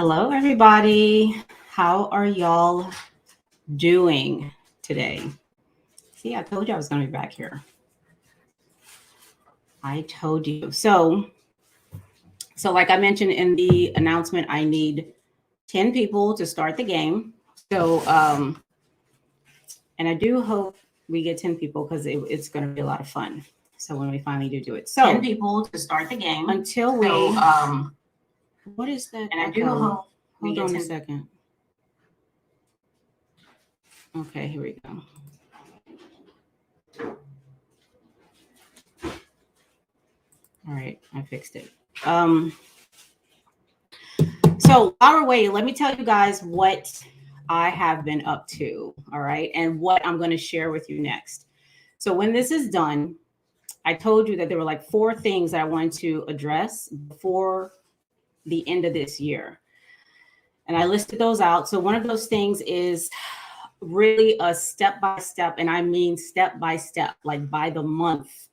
Hello, everybody. How are y'all doing today? See, I told you I was going to be back here. I told you. So like I mentioned in the announcement, I need 10 people to start the game. And I do hope we get 10 people because it's going to be a lot of fun. So when we finally do it. So 10 people to start the game. Until we, what is that? And I do hope we Hold get on 10 a second. Okay, here we go. All right, I fixed it. So while we're waiting, let me tell you guys what I have been up to. All right, and what I'm going to share with you next. So when this is done, I told you that there were like 4 things that I wanted to address before the end of this year. And I listed those out. So one of those things is really a step by step, and I mean step by step, like by the month,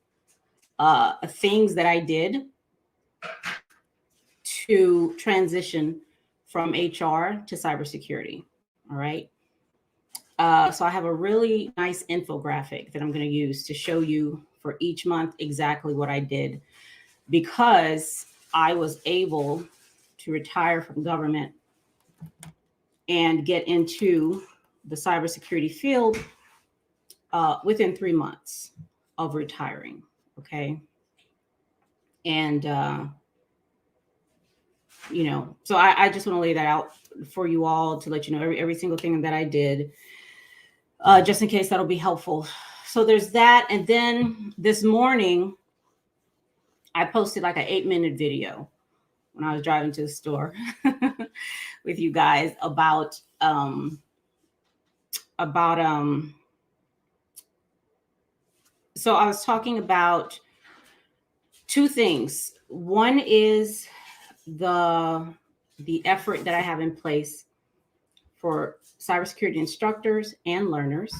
things that I did to transition from HR to cybersecurity. All right. So I have a really nice infographic that I'm going to use to show you for each month exactly what I did, because I was able to retire from government and get into the cybersecurity field within 3 months of retiring. Okay. And, so I just want to lay that out for you all to let you know every single thing that I did, just in case that'll be helpful. So there's that. And then this morning, I posted like an 8-minute video when I was driving to the store with you guys about so I was talking about 2 things. One is the effort that I have in place for cybersecurity instructors and learners.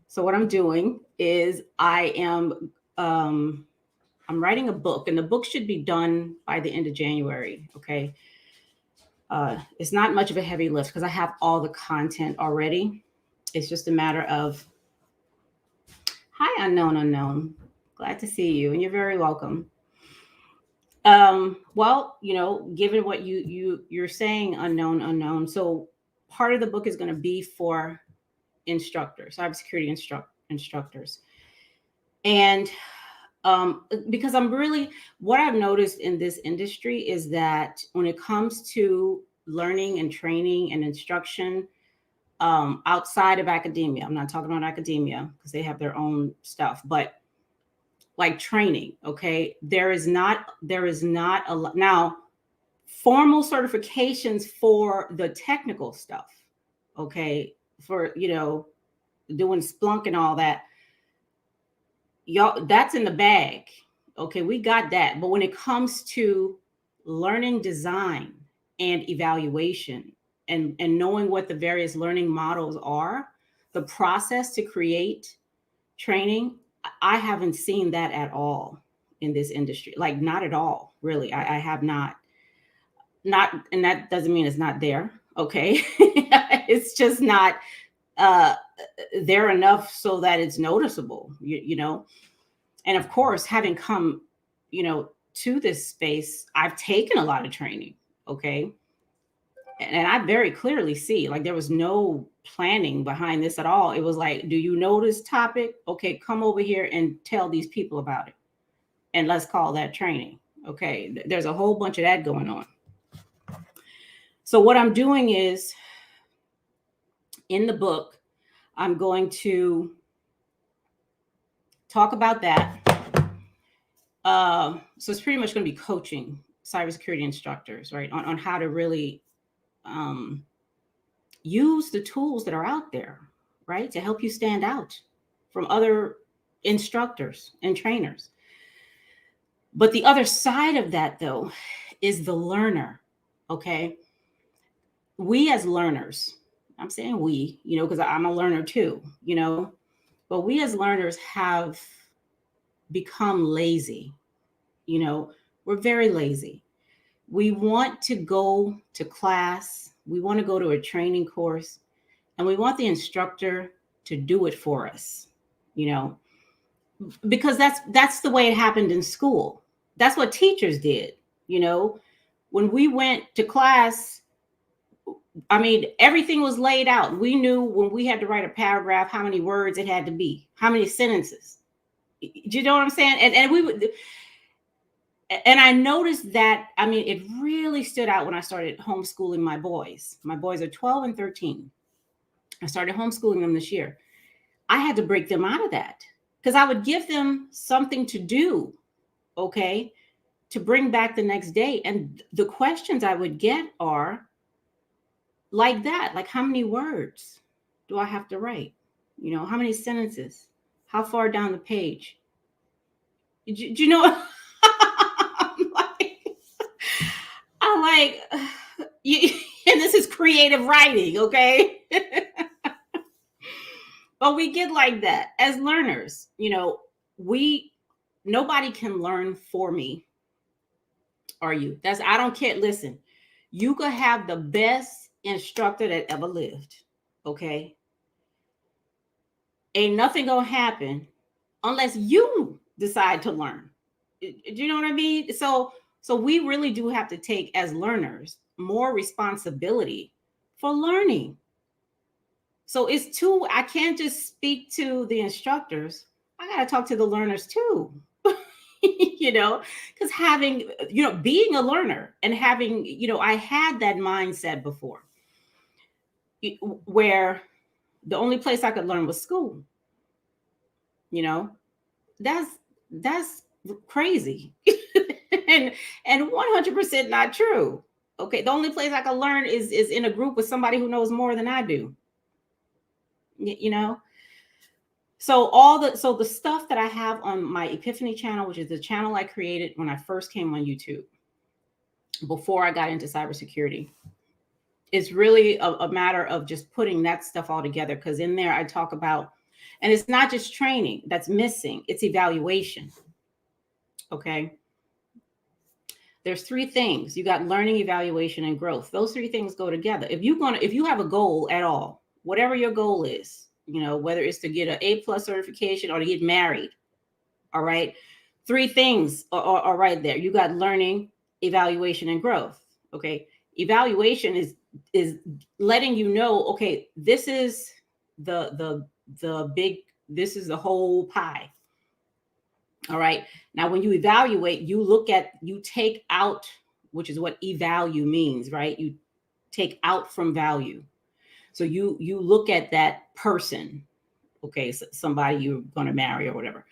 So what I'm doing is I'm writing a book, and the book should be done by the end of January. Okay. It's not much of a heavy lift because I have all the content already. It's just a matter of, hi, unknown. Glad to see you, and you're very welcome. Well, given what you're saying, unknown. So part of the book is going to be for instructors, cybersecurity instructors. And because what I've noticed in this industry is that when it comes to learning and training and instruction, outside of academia, I'm not talking about academia because they have their own stuff, but like training, okay, there is not a lot now. Formal certifications for the technical stuff, okay, for doing Splunk and all that, y'all, that's in the bag. Okay, we got that. But when it comes to learning design and evaluation and knowing what the various learning models are, the process to create training, I haven't seen that at all in this industry. Like, not at all, really. I have not, and that doesn't mean it's not there. Okay. It's just not there enough so that it's noticeable, And of course, having come, to this space, I've taken a lot of training. Okay. And I very clearly see, like, there was no planning behind this at all. It was like, do you know this topic? Okay, come over here and tell these people about it. And let's call that training. Okay. There's a whole bunch of that going on. So what I'm doing is, in the book, I'm going to talk about that. So it's pretty much going to be coaching cybersecurity instructors, right, on how to really use the tools that are out there, right, to help you stand out from other instructors and trainers. But the other side of that, though, is the learner. Okay. We as learners, I'm saying we, because I'm a learner too, but we as learners have become lazy. We're very lazy. We want to go to class, we want to go to a training course, and we want the instructor to do it for us, you know, because that's the way it happened in school. That's what teachers did, you know. When we went to class, I mean, everything was laid out. We knew when we had to write a paragraph how many words it had to be, how many sentences. Do you know what I'm saying? And we would, and I noticed that, I mean, it really stood out when I started homeschooling my boys. My boys are 12 and 13. I started homeschooling them this year. I had to break them out of that because I would give them something to do, okay, to bring back the next day. And the questions I would get are like that, like how many words do I have to write? You know, how many sentences? How far down the page? Do you know? I'm like, and this is creative writing, okay? But we get like that as learners. You know, nobody can learn for me or you. I don't care. Listen, you could have the best instructor that ever lived, okay? Ain't nothing gonna happen unless you decide to learn. Do you know what I mean? So we really do have to take, as learners, more responsibility for learning. So I can't just speak to the instructors. I got to talk to the learners too. You know, because having, you know, being a learner and having, you know, I had that mindset before where the only place I could learn was school. You know, that's crazy. and 100% not true. Okay, the only place I can learn is in a group with somebody who knows more than I do. You know, so the stuff that I have on my Epiphany channel, which is the channel I created when I first came on YouTube, before I got into cybersecurity, it's really a matter of just putting that stuff all together. Because in there I talk about, and it's not just training that's missing, it's evaluation. Okay. There's three things. You got learning, evaluation, and growth. Those three things go together. If you have a goal at all, whatever your goal is, you know, whether it's to get an A+ certification or to get married, all right, three things are right there. You got learning, evaluation, and growth. Okay. Evaluation is letting you know, okay, this is the big, this is the whole pie. All right. Now, when you evaluate, you take out, which is what evalue means, right? You take out from value. So you look at that person, okay, so somebody you're going to marry or whatever,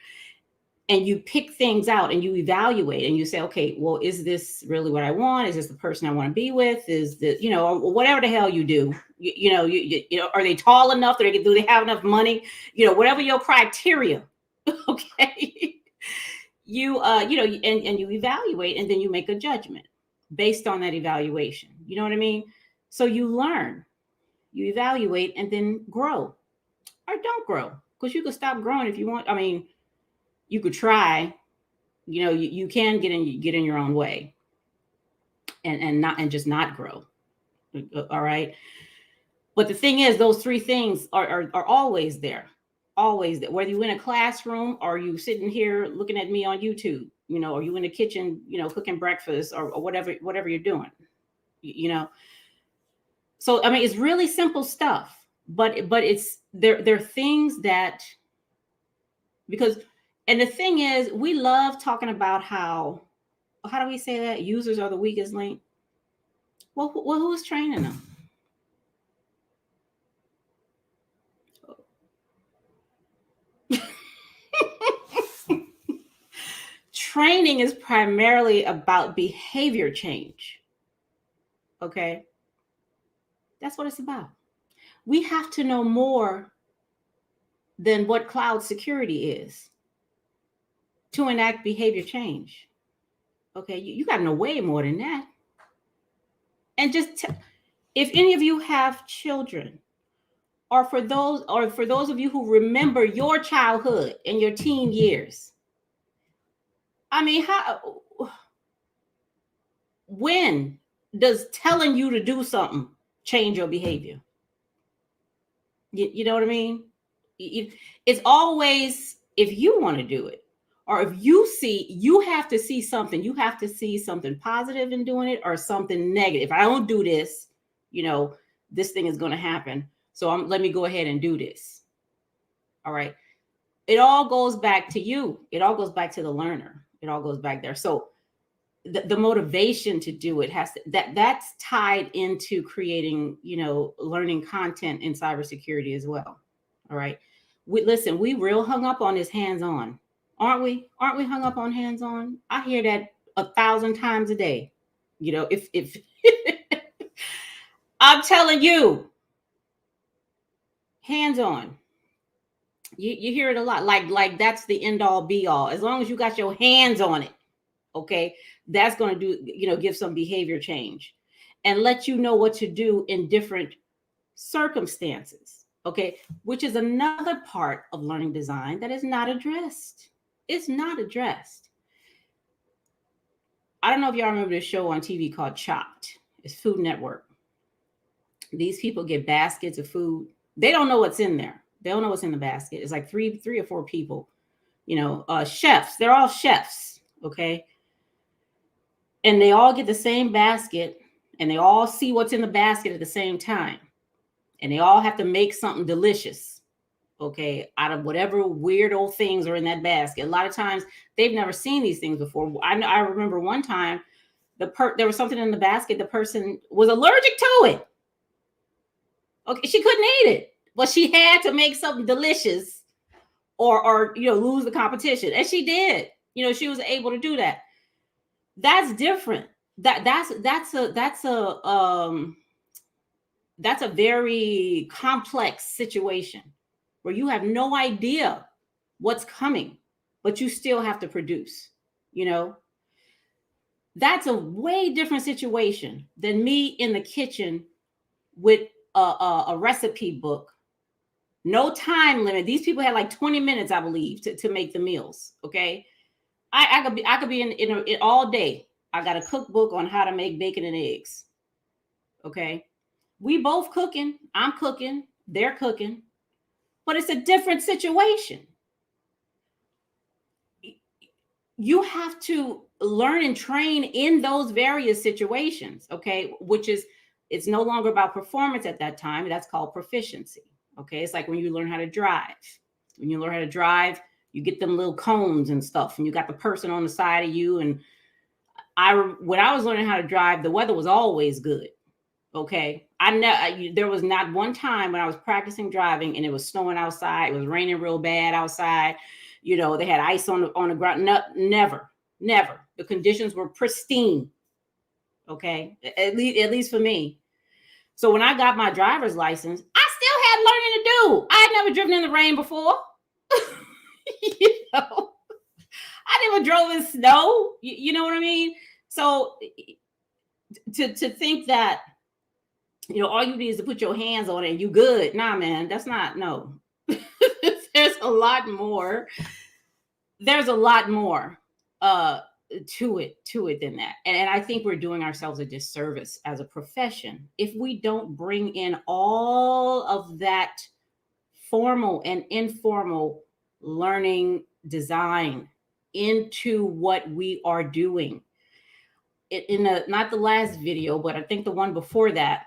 and you pick things out and you evaluate and you say, okay, well, is this really what I want? Is this the person I want to be with? Is the, you know, whatever the hell you do, you know, are they tall enough? Do they have enough money? You know, whatever your criteria, okay. You know, and you evaluate, and then you make a judgment based on that evaluation. You know what I mean? So you learn, you evaluate, and then grow or don't grow, because you could stop growing if you want. I mean, you could try. You know, you can get in your own way and just not grow. All right. But the thing is, those three things are always there. Always there. Whether you're in a classroom or you sitting here looking at me on YouTube, you know, or you in the kitchen, you know, cooking breakfast or whatever you're doing, you know. So I mean, it's really simple stuff, but it's there are things that, because, and the thing is, we love talking about how do we say that users are the weakest link? Well, who's training them? Training is primarily about behavior change. Okay. That's what it's about. We have to know more than what cloud security is to enact behavior change. Okay. You got to know way more than that. And just if any of you have children, or for those of you who remember your childhood and your teen years, I mean, when does telling you to do something change your behavior? You know what I mean? It's always if you want to do it, or if you have to see something. You have to see something positive in doing it, or something negative. If I don't do this, this thing is going to happen. So let me go ahead and do this. All right. It all goes back to you. It all goes back to the learner. It all goes back there. So the motivation to do it that's tied into creating, learning content in cybersecurity as well. All right. We real hung up on this hands-on, aren't we? Aren't we hung up on hands-on? I hear that 1,000 times a day. If I'm telling you, hands-on. You hear it a lot. Like that's the end all be all. As long as you got your hands on it, okay, that's going to do, give some behavior change and let you know what to do in different circumstances. Okay, which is another part of learning design that is not addressed. It's not addressed. I don't know if y'all remember this show on TV called Chopped. It's Food Network. These people get baskets of food. They don't know what's in there. They don't know what's in the basket. It's like three or four people, chefs. They're all chefs. Okay. And they all get the same basket and they all see what's in the basket at the same time. And they all have to make something delicious, okay, out of whatever weird old things are in that basket. A lot of times they've never seen these things before. I remember one time there was something in the basket. The person was allergic to it. Okay, she couldn't eat it, but she had to make something delicious or lose the competition. And she did. She was able to do that. That's different. That's a very complex situation where you have no idea what's coming, but you still have to produce, That's a way different situation than me in the kitchen with a recipe book. No time limit. These people had like 20 minutes, I believe, to make the meals. Okay. I could be in all day. I got a cookbook on how to make bacon and eggs. Okay. We both cooking. I'm cooking. They're cooking. But it's a different situation. You have to learn and train in those various situations. Okay. It's no longer about performance at that time. That's called proficiency. Okay. It's like when you learn how to drive. When you learn how to drive, you get them little cones and stuff, and you got the person on the side of you. And when I was learning how to drive, the weather was always good. Okay. There was not one time when I was practicing driving and it was snowing outside. It was raining real bad outside. They had ice on the ground. No, never. The conditions were pristine. Okay. At least for me. So when I got my driver's license, I still had learning to do. I had never driven in the rain before. I never drove in snow. You know what I mean? So to think that, all you need is to put your hands on it and you good. Nah, man, that's not, no. There's a lot more. There's a lot more to it than that. And I think we're doing ourselves a disservice as a profession if we don't bring in all of that formal and informal learning design into what we are doing. Not the last video, but I think the one before that,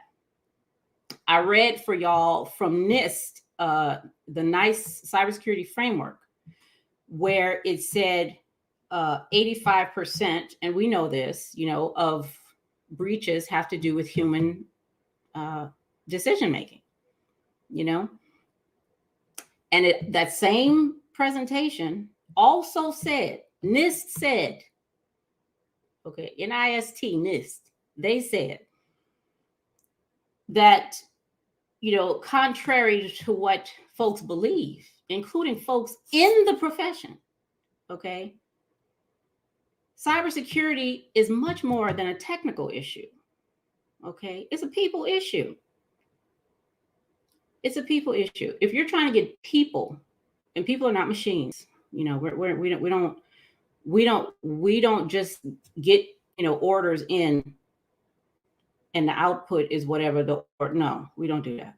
I read for y'all from NIST, the NICE cybersecurity framework, where it said 85%, and we know this, of breaches have to do with human decision making, and that same presentation also said, NIST said, okay, NIST, they said that, contrary to what folks believe, including folks in the profession, okay, cybersecurity is much more than a technical issue. Okay, it's a people issue. It's a people issue. If you're trying to get people, and people are not machines, we don't just get orders in and the output is whatever no, we don't do that.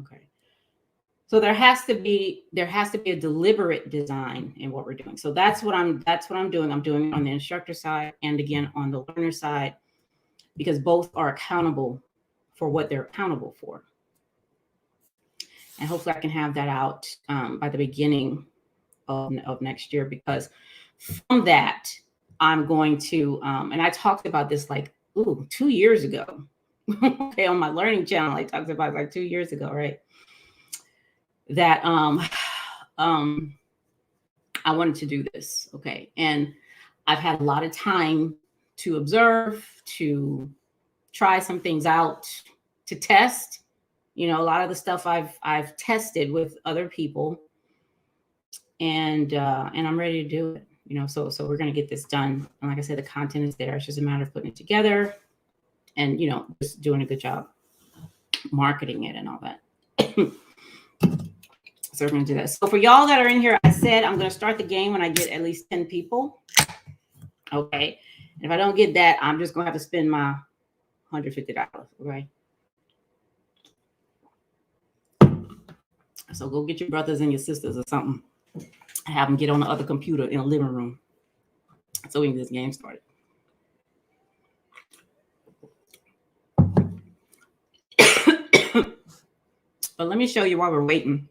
Okay. So there has to be a deliberate design in what we're doing. So that's what I'm doing. I'm doing it on the instructor side and again on the learner side, because both are accountable for what they're accountable for. And hopefully I can have that out by the beginning of next year, because from that I'm going to and I talked about this like 2 years ago. Okay, on my learning channel I talked about it like 2 years ago, right? That I wanted to do this. Okay. And I've had a lot of time to observe, to try some things out, to test. A lot of the stuff I've tested with other people, and I'm ready to do it. So we're going to get this done. And like I said, the content is there. It's just a matter of putting it together and just doing a good job marketing it and all that. So we're going to do that. So for y'all that are in here, I said I'm going to start the game when I get at least 10 people. Okay. And if I don't get that, I'm just going to have to spend my $150. Okay. So go get your brothers and your sisters or something. Have them get on the other computer in a living room so we can get this game started. But let me show you while we're waiting.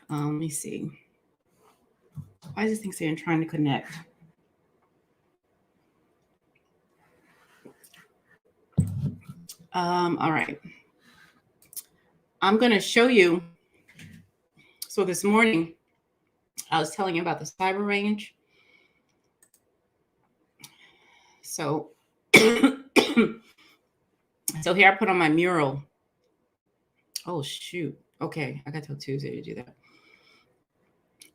Let me see. Why is this thing saying trying to connect? All right. I'm going to show you. So this morning, I was telling you about the cyber range. So, so here I put on my mural. Oh, shoot. Okay. I got till Tuesday to do that.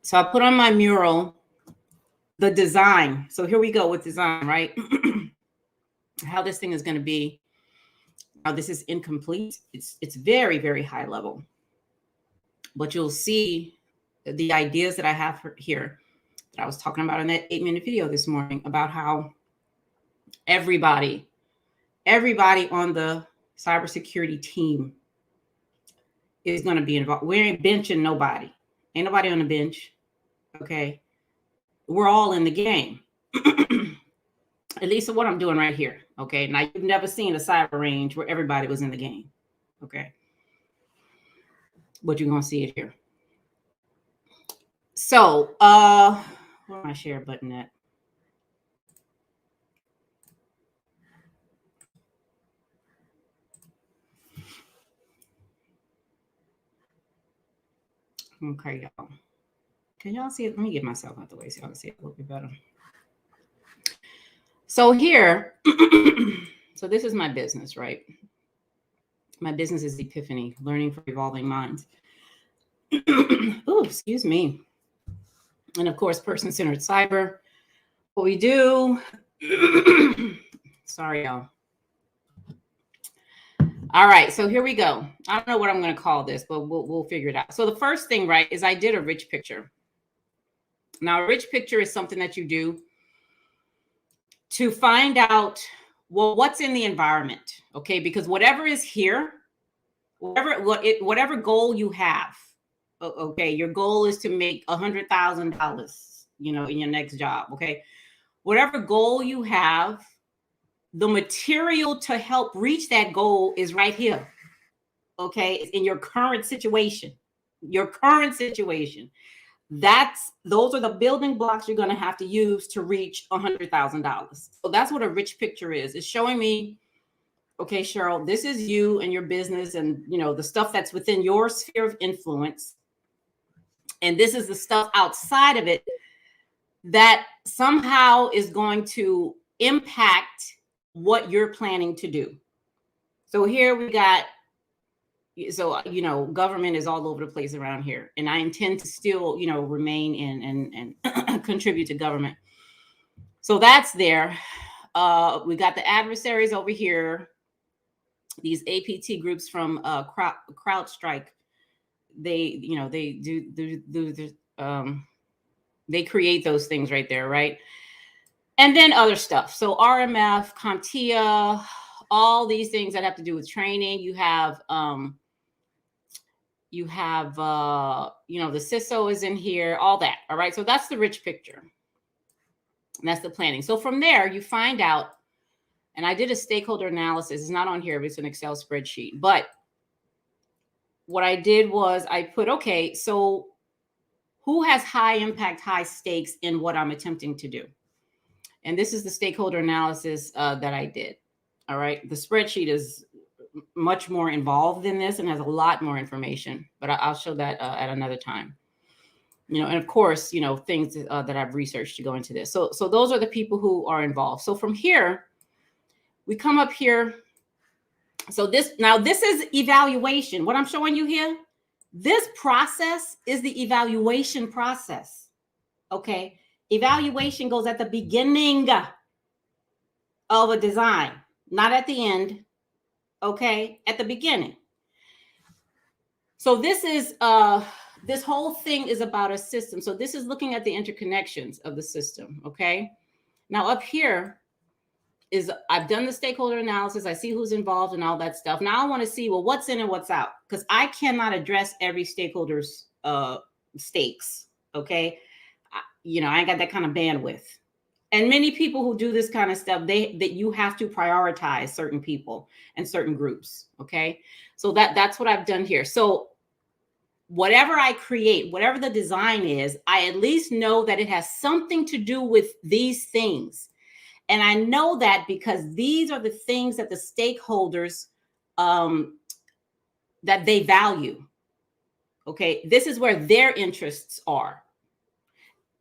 So I put on my mural the design. So here we go with design, right? How this thing is going to be. Now, this is incomplete. It's very, very high level. But you'll see the ideas that I have here that I was talking about in that 8-minute video this morning about how everybody on the cybersecurity team is going to be involved. We ain't benching nobody. Ain't nobody on the bench. Okay. We're all in the game. At least what I'm doing right here. Okay. Now you've never seen a cyber range where everybody was in the game. Okay. But you're going to see it here. So, where's my share button at? Okay, y'all. Can y'all see it? Let me get myself out the way so y'all can see it a little bit better. So here, so this is my business, right? My business is Epiphany, Learning for Evolving Minds. Oh, excuse me. And of course, person-centered cyber. What we do, sorry, y'all. All right, so here we go. I don't know what I'm going to call this, but we'll figure it out. So the first thing, right, is I did a rich picture. Now, a rich picture is something that you do to find out, well, what's in the environment, okay? Because whatever is here, whatever goal you have, okay, your goal is to make $100,000, in your next job, okay? Whatever goal you have, the material to help reach that goal is right here, okay? It's in your current situation. Those are the building blocks you're going to have to use to reach $100,000. So that's what a rich picture is. It's showing me, okay, Cheryl, this is you and your business and, the stuff that's within your sphere of influence. And this is the stuff outside of it that somehow is going to impact what you're planning to do. So here we got, government is all over the place around here. And I intend to still, remain in and contribute to government. So that's there. We got the adversaries over here. These APT groups from CrowdStrike. they create those things right there, right? And then other stuff. So RMF, CompTIA, all these things that have to do with training. You have the CISO is in here, all that. All right. So that's the rich picture. And that's the planning. So from there, you find out, and I did a stakeholder analysis. It's not on here, but it's an Excel spreadsheet. But what I did was I put, okay, so who has high impact, high stakes in what I'm attempting to do? And this is the stakeholder analysis that I did. All right. The spreadsheet is much more involved than this and has a lot more information, but I'll show that at another time. And of course, things that I've researched to go into this. So those are the people who are involved. So from here, we come up here. So this is evaluation. What I'm showing you here, this process is the evaluation process. Okay. Evaluation goes at the beginning of a design, not at the end. Okay. At the beginning. So this is, this whole thing is about a system. So this is looking at the interconnections of the system. Okay. Now up here is I've done the stakeholder analysis. I see who's involved and all that stuff. Now I want to see, well, what's in and what's out, because I cannot address every stakeholder's stakes. Okay. I ain't got that kind of bandwidth. And many people who do this kind of stuff, that you have to prioritize certain people and certain groups. Okay. So that's what I've done here. So whatever I create, whatever the design is, I at least know that it has something to do with these things. And I know that because these are the things that the stakeholders, that they value. Okay. This is where their interests are.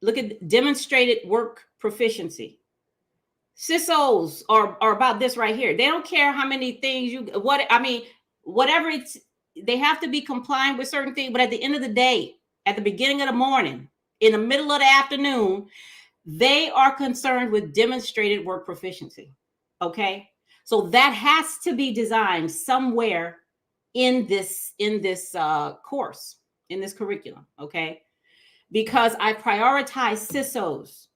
Look at demonstrated work proficiency. CISOs are about this right here. They don't care how many things whatever it's, they have to be compliant with certain things. But at the end of the day, at the beginning of the morning, in the middle of the afternoon, they are concerned with demonstrated work proficiency. Okay. So that has to be designed somewhere in this course, in this curriculum. Okay. Because I prioritize CISOs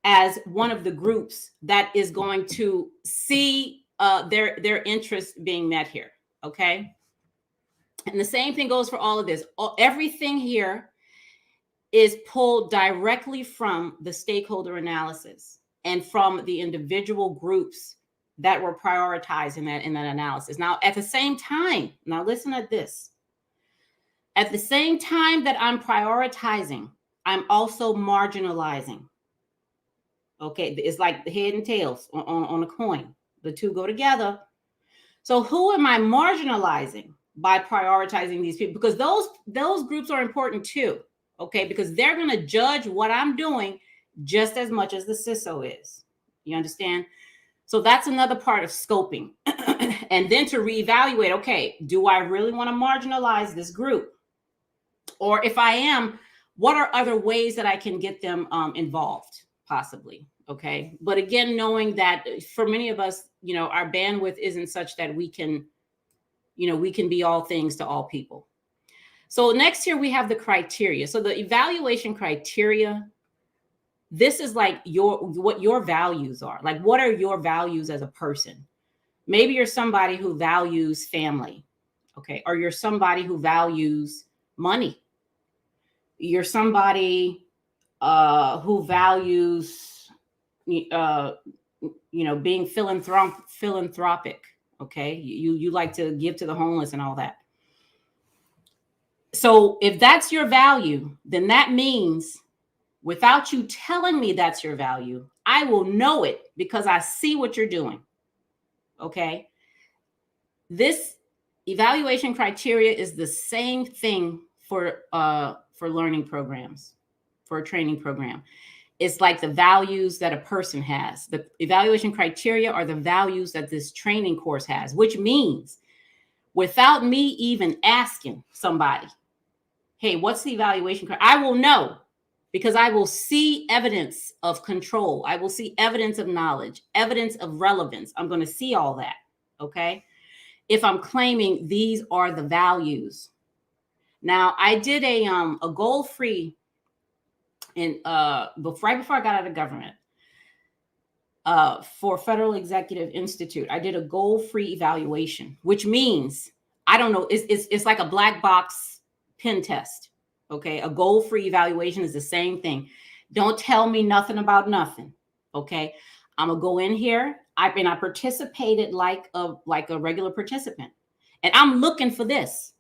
as one of the groups that is going to see their interests being met here. Okay. And the same thing goes for all of this. Everything here is pulled directly from the stakeholder analysis and from the individual groups that were prioritized in that analysis. Now, at the same time, now listen at this. At the same time that I'm prioritizing, I'm also marginalizing. Okay, it's like the head and tails on a coin. The two go together. So who am I marginalizing by prioritizing these people? Because those groups are important too. Okay, because they're going to judge what I'm doing just as much as the CISO is. You understand? So that's another part of scoping. And then to reevaluate, okay, do I really want to marginalize this group? Or if I am, what are other ways that I can get them involved, possibly? Okay. But again, knowing that for many of us, our bandwidth isn't such that we can be all things to all people. So next here we have the criteria. So the evaluation criteria, this is like what your values are. Like, what are your values as a person? Maybe you're somebody who values family. Okay. Or you're somebody who values money. You're somebody who values, being philanthropic. Okay. You like to give to the homeless and all that. So if that's your value, then that means without you telling me that's your value, I will know it because I see what you're doing. Okay. This evaluation criteria is the same thing for learning programs, for a training program. It's like the values that a person has. The evaluation criteria are the values that this training course has, which means without me even asking somebody, hey, what's the evaluation criteria? I will know because I will see evidence of control. I will see evidence of knowledge, evidence of relevance. I'm going to see all that. Okay. If I'm claiming these are the values. Now, I did a goal-free right before I got out of government, for Federal Executive Institute. I did a goal-free evaluation, which means, I don't know, it's like a black box pen test. Okay, a goal-free evaluation is the same thing. Don't tell me nothing about nothing. Okay, I'm gonna go in here. I participated like a regular participant, and I'm looking for this.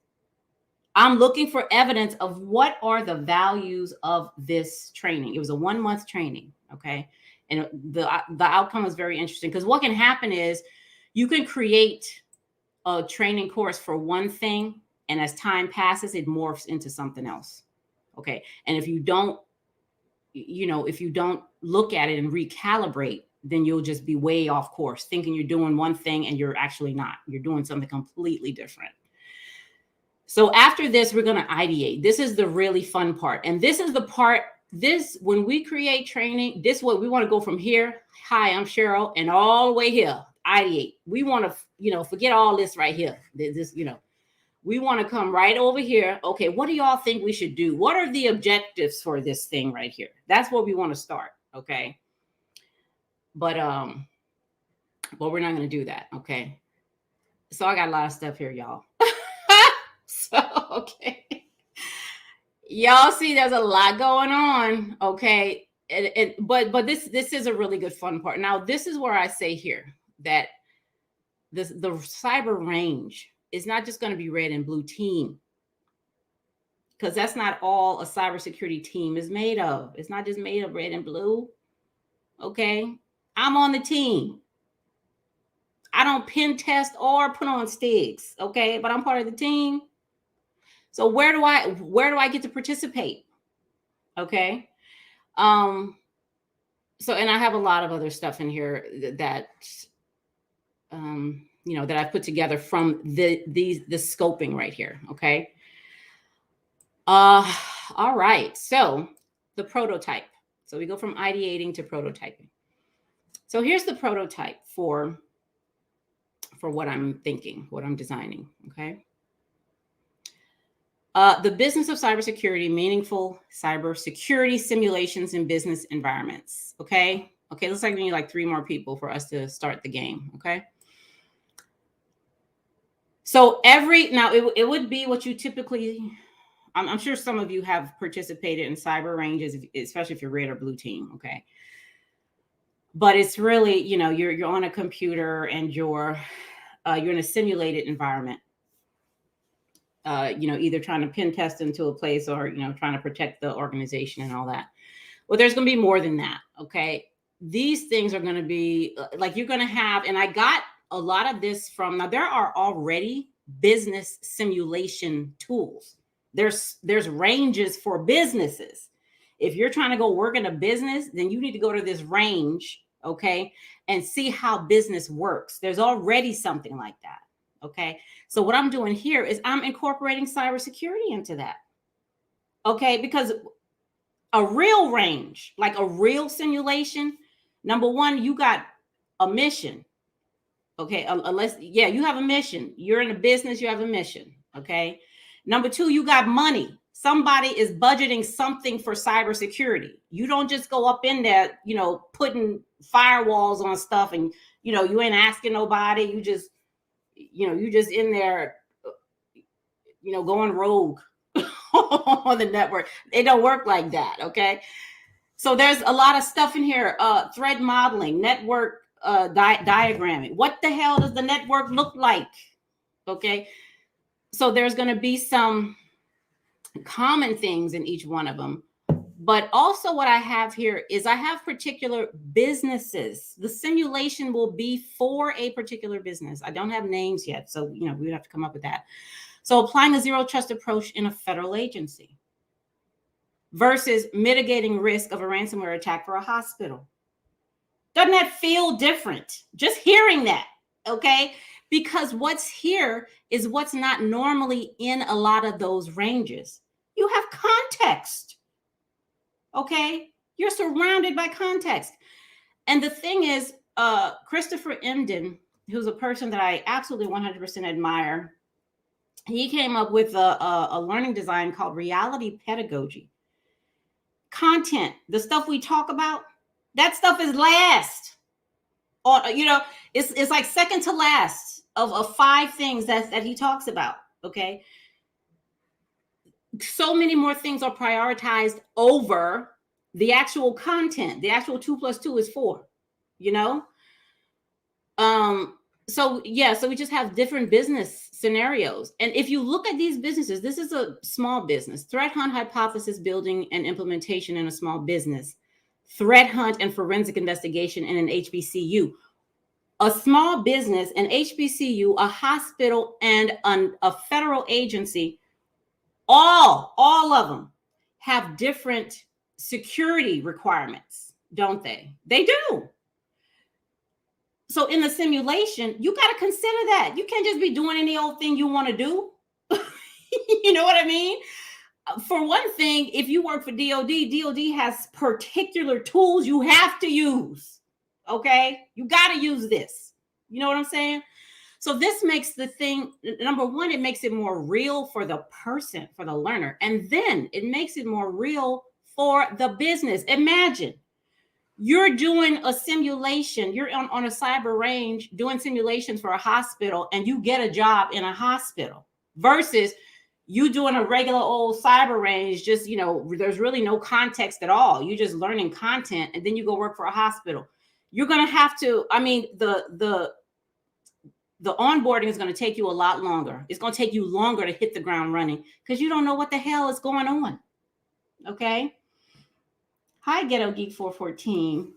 I'm looking for evidence of what are the values of this training. It was a 1-month training, okay? And the outcome was very interesting, because what can happen is you can create a training course for one thing, and as time passes, it morphs into something else, okay? And if you don't, if you don't look at it and recalibrate, then you'll just be way off course, thinking you're doing one thing and you're actually not. You're doing something completely different. So after this, we're going to ideate. This is the really fun part. And this is the part, when we create training, this is what we want to go from here. Hi, I'm Cheryl, and all the way here, ideate. We want to, forget all this right here. We want to come right over here. Okay, what do y'all think we should do? What are the objectives for this thing right here? That's where we want to start. Okay. But we're not going to do that. Okay. So I got a lot of stuff here, y'all. Okay. Y'all see there's a lot going on. Okay. But this is a really good fun part. Now, this is where I say here that the cyber range is not just going to be red and blue team, because that's not all a cybersecurity team is made of. It's not just made of red and blue. Okay. I'm on the team. I don't pen test or put on sticks. Okay. But I'm part of the team. So where do I get to participate? Okay. So, and I have a lot of other stuff in here that, that I've put together from the scoping right here. Okay. All right. So the prototype. So we go from ideating to prototyping. So here's the prototype for what I'm thinking, what I'm designing. Okay. The business of cybersecurity, meaningful cybersecurity simulations in business environments. Okay. Okay. Looks like we need like 3 more people for us to start the game. Okay. So now it would be what you typically, I'm sure some of you have participated in cyber ranges, especially if you're red or blue team. Okay. But it's really, you're on a computer and you're in a simulated environment. Either trying to pen test into a place or, trying to protect the organization and all that. Well, there's going to be more than that. Okay. These things are going to be like, you're going to have, and I got a lot of this now there are already business simulation tools. There's ranges for businesses. If you're trying to go work in a business, then you need to go to this range. Okay. And see how business works. There's already something like that. Okay. So what I'm doing here is I'm incorporating cybersecurity into that. Okay. Because a real range, like a real simulation, number one, you got a mission. Okay. You have a mission. You're in a business, you have a mission. Okay. Number 2, you got money. Somebody is budgeting something for cybersecurity. You don't just go up in there, putting firewalls on stuff and, you ain't asking nobody. You just in there, going rogue on the network. They don't work like that. Okay. So there's a lot of stuff in here. Threat modeling, network diagramming. What the hell does the network look like? Okay. So there's going to be some common things in each one of them. But also what I have here is I have particular businesses. The simulation will be for a particular business. I don't have names yet. So, we would have to come up with that. So applying a zero trust approach in a federal agency versus mitigating risk of a ransomware attack for a hospital. Doesn't that feel different? Just hearing that. Okay. Because what's here is what's not normally in a lot of those ranges. You have context. Okay. You're surrounded by context. And the thing is, Christopher Emdin, who's a person that I absolutely 100% admire. he came up with a learning design called reality pedagogy. Content, the stuff we talk about, that stuff is last. Or, you know, it's like second to last of 5 things that he talks about. Okay. So many more things are prioritized over the actual content. The actual 2 + 2 is 4, you know? So yeah, so we just have different business scenarios. And if you look at these businesses, this is a small business, threat hunt, hypothesis building and implementation in a small business, threat hunt and forensic investigation in an HBCU, a small business, an HBCU, a hospital, and a federal agency. All of them have different security requirements, don't they? They do. So in the simulation, you got to consider that. You can't just be doing any old thing you want to do. You know what I mean? For one thing, if you work for DOD has particular tools you have to use. Okay? You got to use this. You know what I'm saying? So this makes the thing, number one, it makes it more real for the person, for the learner. And then it makes it more real for the business. Imagine you're doing a simulation, you're on a cyber range doing simulations for a hospital, and you get a job in a hospital versus you doing a regular old cyber range, just, you know, there's really no context at all. You're just learning content, and then you go work for a hospital. You're going to have to, I mean, the onboarding is going to take you a lot longer. It's going to take you longer to hit the ground running because you don't know what the hell is going on. Okay. Hi, Ghetto Geek 414.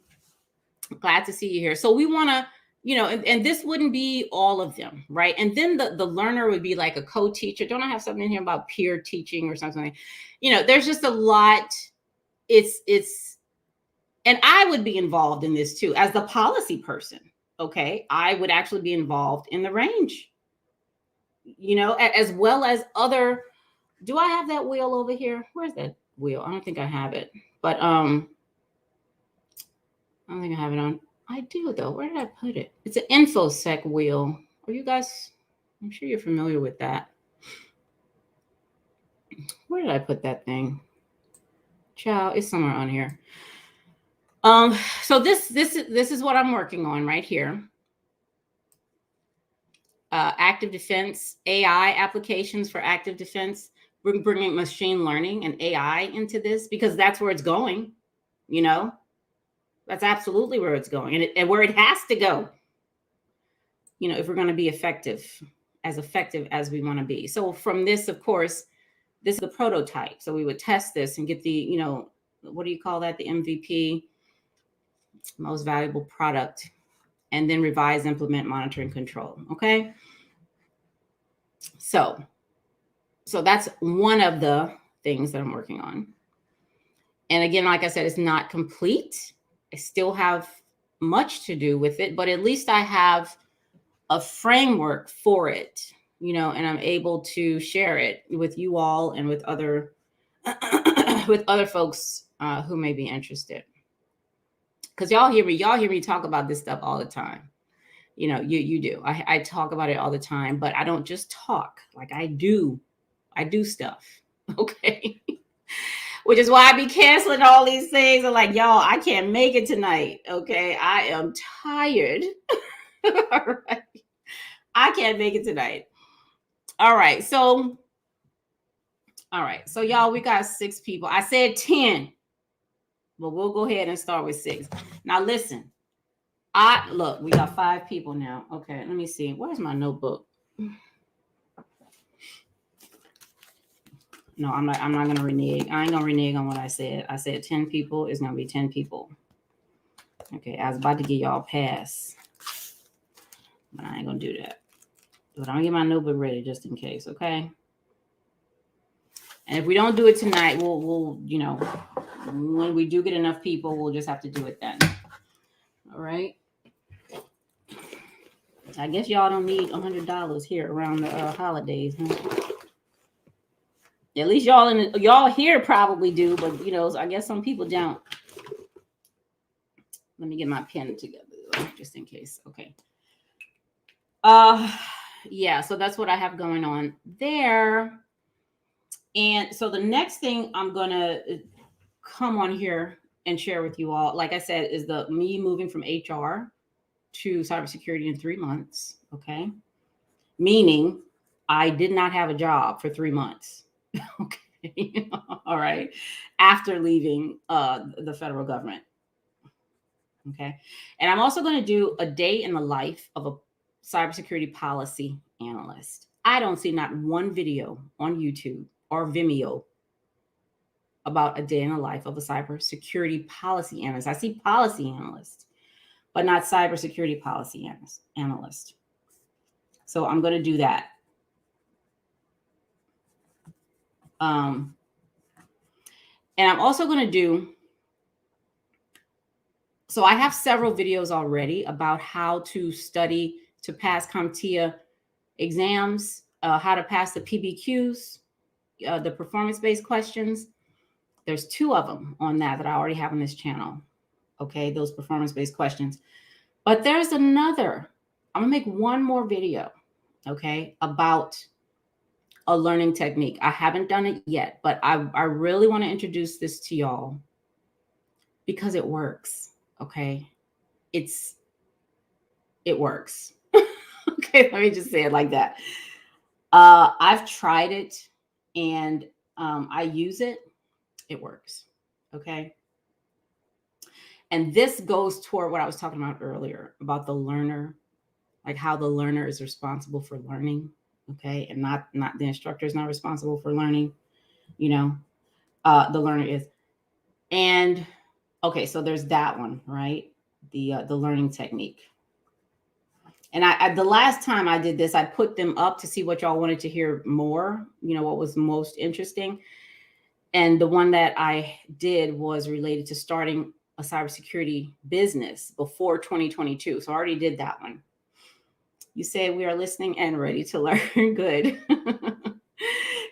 Glad to see you here. So we want to, you know, and this wouldn't be all of them, right? And then the learner would be like a co-teacher. Don't I have something in here about peer teaching or something? You know, there's just a lot. It's, and I would be involved in this too as the policy person. Okay, I would actually be involved in the range, you know, as well as other. Do I have that wheel over here? Where's that wheel? I don't think I have it, but I don't think I have it on. I do though. Where did I put it? It's an InfoSec wheel. Are you guys? I'm sure you're familiar with that. Where did I put that thing? Ciao, it's somewhere on here. So this is what I'm working on right here. Active defense, AI applications for active defense. We're bringing machine learning and AI into this because that's where it's going. You know, that's absolutely where it's going, and where it has to go. You know, if we're going to be effective as we want to be. So from this, of course, this is the prototype. So we would test this and get the, you know, what do you call that? The MVP, most valuable product, and then revise, implement, monitor, and control. Okay. So that's one of the things that I'm working on. And again, like I said, it's not complete. I still have much to do with it, but at least I have a framework for it, you know, and I'm able to share it with you all and with other with other folks who may be interested. Because y'all hear me talk about this stuff all the time. You know, you do. I talk about it all the time, but I don't just talk. Like I do stuff. Okay. Which is why I be canceling all these things. I'm like, y'all, I can't make it tonight. Okay. I am tired. All right. I can't make it tonight. All right. So y'all, we got 6 people. I said 10, but we'll go ahead and start with 6. Now listen, look, we got 5 people now. Okay, let me see. Where's my notebook? No, I'm not gonna renege. I ain't gonna renege on what I said. I said 10 people. It's gonna be 10 people. Okay, I was about to give y'all a pass, but I ain't gonna do that. But I'm gonna get my notebook ready just in case. Okay. And if we don't do it tonight, we'll you know, when we do get enough people, we'll just have to do it then. All right. I guess y'all don't need $100 here around the holidays, huh? At least y'all here probably do, but you know, I guess some people don't. Let me get my pen together just in case. Okay. yeah, so that's what I have going on there. And so the next thing I'm gonna come on here and share with you all, like I said, is the me moving from HR to cybersecurity in 3 months. Okay, meaning I did not have a job for 3 months. Okay, all right, after leaving the federal government. Okay, and I'm also going to do a day in the life of a cybersecurity policy analyst. I don't see not one video on YouTube or Vimeo about a day in the life of a cybersecurity policy analyst. I see policy analysts, but not cybersecurity policy analyst. So I'm going to do that. And I'm also going to do, so I have several videos already about how to study to pass CompTIA exams, how to pass the PBQs, the performance-based questions. There's 2 of them on that I already have on this channel. Okay, those performance-based questions. But there's another, I'm gonna make one more video, okay, about a learning technique. I haven't done it yet, but I really want to introduce this to y'all because it works, okay? It works. Okay, let me just say it like that. I've tried it and I use it. It works, okay? And this goes toward what I was talking about earlier about the learner, like how the learner is responsible for learning, okay? And not the instructor is not responsible for learning, you know, the learner is. And okay, so there's that one, right? The learning technique. And I the last time I did this, I put them up to see what y'all wanted to hear more, you know, what was most interesting. And the one that I did was related to starting a cybersecurity business before 2022. So I already did that one. You say we are listening and ready to learn. Good.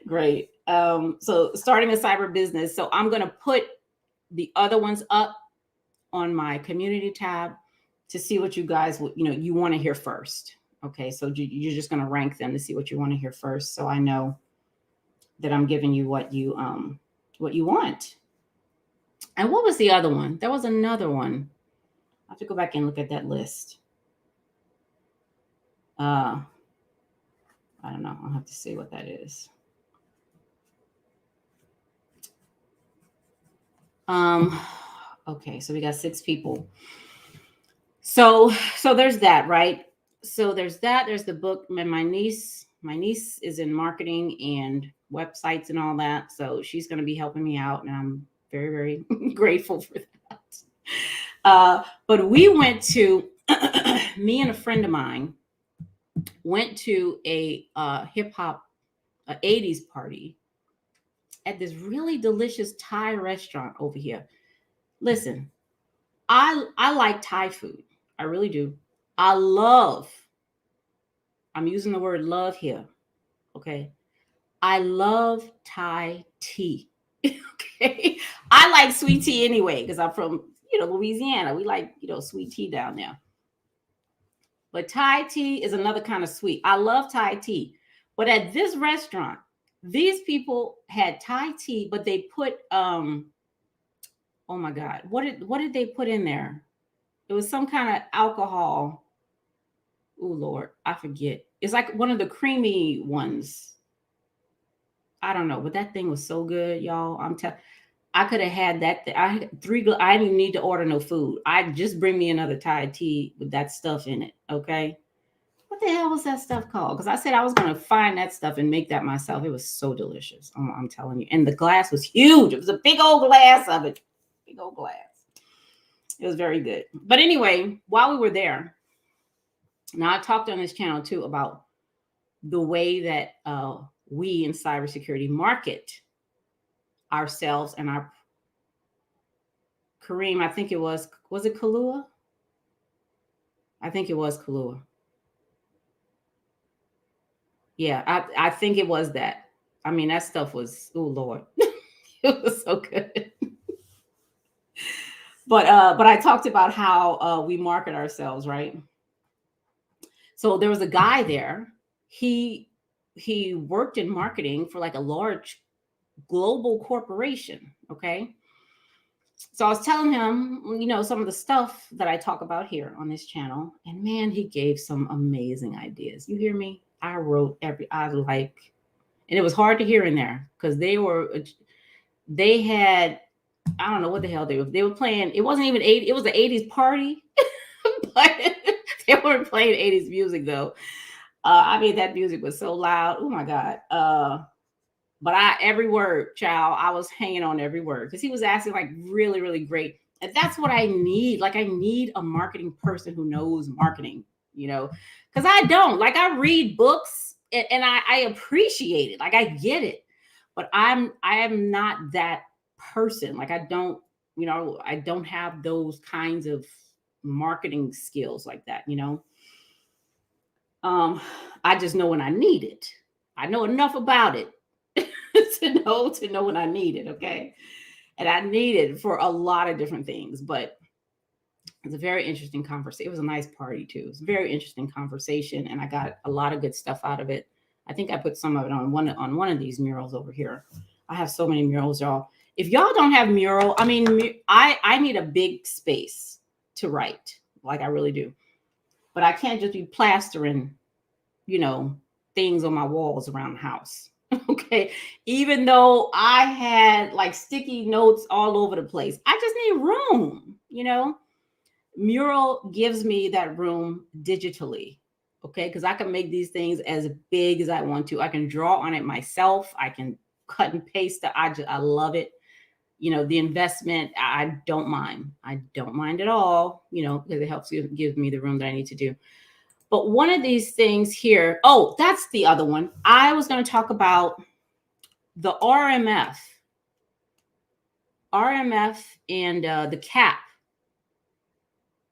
Great. So starting a cyber business. So I'm going to put the other ones up on my community tab to see what you guys, you want to hear first. Okay. So you're just going to rank them to see what you want to hear first. So I know that I'm giving you what you want. And what was the other one? There was another one. I have to go back and look at that list. I don't know. I'll have to see what that is. Okay, so we got 6 people. So there's that, right? So there's that. There's the book. My niece is in marketing and websites and all that. So she's going to be helping me out, and I'm very, very grateful for that. But we went to me and a friend of mine went to a hip hop 80s party at this really delicious Thai restaurant over here. Listen, I like Thai food. I really do. I'm using the word love here. Okay. I love Thai tea. Okay. I like sweet tea anyway, because I'm from, Louisiana. We like, sweet tea down there. But Thai tea is another kind of sweet. I love Thai tea. But at this restaurant, these people had Thai tea, but they put oh my God, what did they put in there? It was some kind of alcohol. Oh Lord, I forget. It's like one of the creamy ones. I don't know, but that thing was so good, y'all. I could have had that. I had 3. I didn't need to order no food. I just bring me another Thai tea with that stuff in it. Okay. What the hell was that stuff called? Because I said I was going to find that stuff and make that myself. It was so delicious. I'm telling you. And the glass was huge. It was a big old glass of it. Big old glass. It was very good. But anyway, while we were there, now I talked on this channel too about the way that we in cybersecurity market ourselves and our Kareem, I think it was it Kahlua? I think it was Kahlua. Yeah, I think it was that. I mean, that stuff was, oh Lord, it was so good. But I talked about how we market ourselves, right? So there was a guy there. he worked in marketing for like a large global corporation. Okay. So I was telling him, some of the stuff that I talk about here on this channel, and man, he gave some amazing ideas. You hear me? I wrote and it was hard to hear in there because they had, I don't know what the hell they were playing. It wasn't even 80, it was the 80s party, but they weren't playing 80s music though. I mean, that music was so loud. Oh my God. But every word, child, I was hanging on every word because he was asking like really, really great. And that's what I need. Like, I need a marketing person who knows marketing, because I don't. Like, I read books and I appreciate it. Like, I get it. But I am not that person. Like, I don't have those kinds of marketing skills like that, I just know when I need it. I know enough about it to know when I need it. Okay. And I need it for a lot of different things, but it's a very interesting conversation. It was a nice party too. It was a very interesting conversation, and I got a lot of good stuff out of it. I think I put some of it on one of these murals over here. I have so many murals, y'all. If y'all don't have Mural, I mean, I need a big space to write, like I really do. But I can't just be plastering, things on my walls around the house. Okay. Even though I had like sticky notes all over the place, I just need room, Mural gives me that room digitally. Okay. Because I can make these things as big as I want to. I can draw on it myself. I can cut and paste it. I love it. The investment, I don't mind. I don't mind at all, because it helps give me the room that I need to do. But one of these things here, oh, that's the other one. I was going to talk about the RMF and the CAP.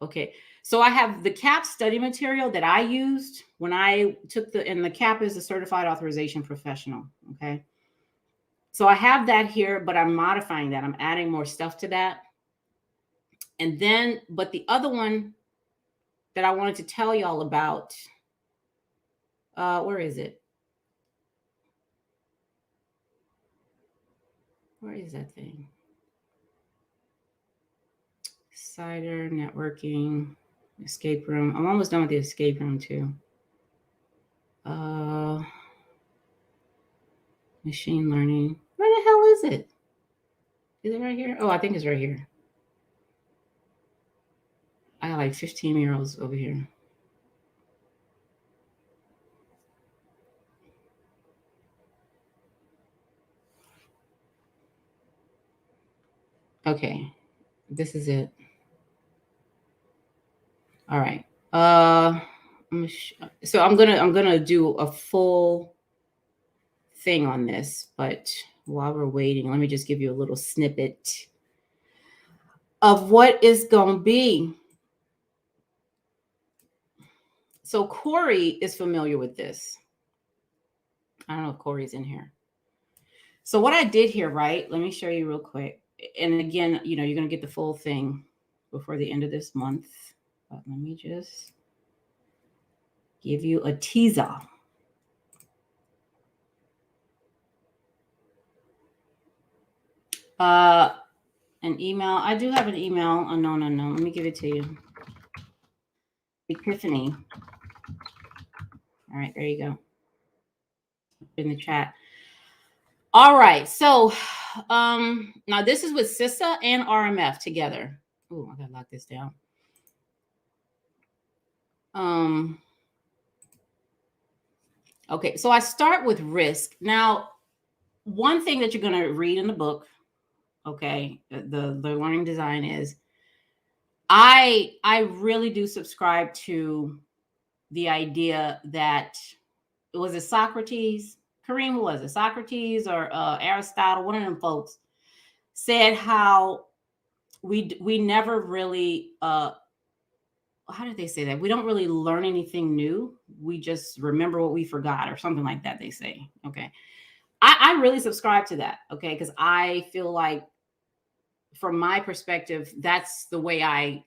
Okay. So I have the CAP study material that I used when I took and the CAP is a certified authorization professional. Okay. So I have that here, but I'm modifying that. I'm adding more stuff to that. And then, but the other one that I wanted to tell y'all about, where is it? Where is that thing? Cider, networking, escape room. I'm almost done with the escape room too. Machine learning. Where the hell is it? Is it right here? Oh, I think it's right here. I got like 15 murals over here. Okay, this is it. All right. So I'm gonna do a full thing on this, but while we're waiting, let me just give you a little snippet of what is gonna be. So Corey is familiar with this. I don't know if Corey's in here. So what I did here, right? Let me show you real quick. And again, you're going to get the full thing before the end of this month. But let me just give you a teaser. An email. I do have an email. Unknown. Let me give it to you. Epiphany. All right, there you go. In the chat. All right. So now this is with CISA and RMF together. Oh, I gotta lock this down. Okay, so I start with risk. Now, one thing that you're going to read in the book, okay, the learning design is I really do subscribe to the idea that was it Socrates, Kareem, who was it, Socrates or Aristotle, one of them folks said how we never really how did they say that? We don't really learn anything new. We just remember what we forgot or something like that, they say. Okay. I really subscribe to that. Okay. Because I feel like from my perspective, that's the way I